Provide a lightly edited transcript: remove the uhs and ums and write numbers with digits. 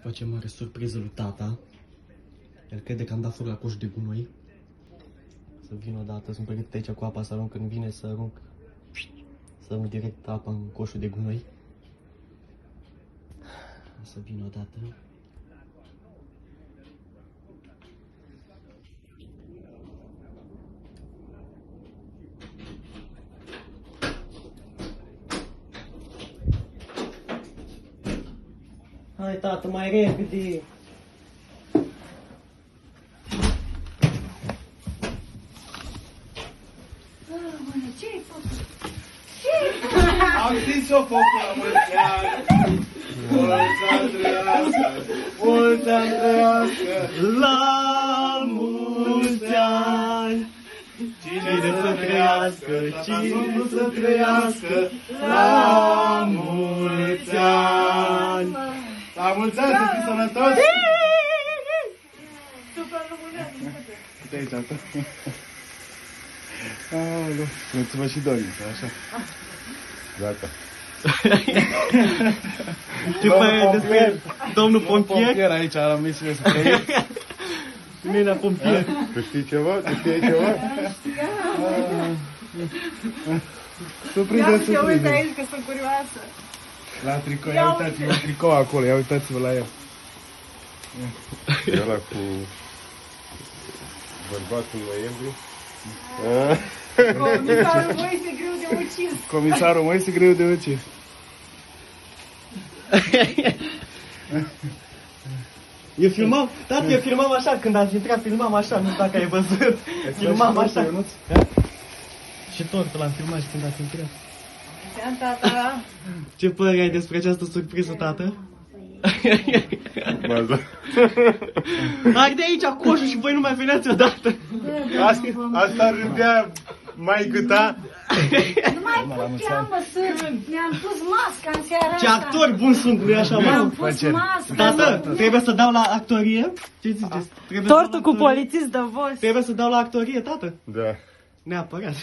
Face mare surpriză lui tata. El crede că am dat foc la coșul de gunoi. Să vin odată, sunt pregătit aici cu apa să arunc, când vine să arunc. Să arunc direct apa în coșul de gunoi. Să vin odată. Hai, tată, mai repede! Ce-ai făcut? Am zis-o făcut la mulți ani! Mulți ani trăiască! Mulți ani trăiască! La mulți ani! Cine să trăiască, cine să trăiască, la mulți ani! La mulți ani, să fii sănătos! Uite aici, asta. Aoleu, mulțumesc și Dorința, așa. Gata. Ce părere despre domnul pompier? Pompier aici, la misiune să trăiești. Nenea pompier. Tu știi ceva? Tu știi ceva? Surpriză, Ia să te uit surpriză. aici că sunt curioasă. La tricou, ia uitați-vă la tricou acolo, ia uitați-vă la el. E ăla cu bărbatul noiembrie. Comisarul Moise greu de ucis. Comisarul Moise greu de ucis. Eu filmam, tati, eu filmam așa, când ați intrat, filmam așa, nu știu dacă ai văzut. Filmam așa. Și tortul l-am filmat și când ați intrat. Ia, tata. Ce părere ai despre această surpriză, tată? Baza. Arde aici coșul și voi nu mai veneați odată. Asta râdea maică ta. Nu mai puteam, mă, să mi-am pus masca în seara Ce asta. actori buni sunt, nu-i așa, Mi-am mă? pus masca. Tată, trebuie să dau la actorie? Ce ziceți? Trebuie să dau la Tortul cu actorie? polițist de voz. Trebuie să dau la actorie, tată? Da. Neapărat.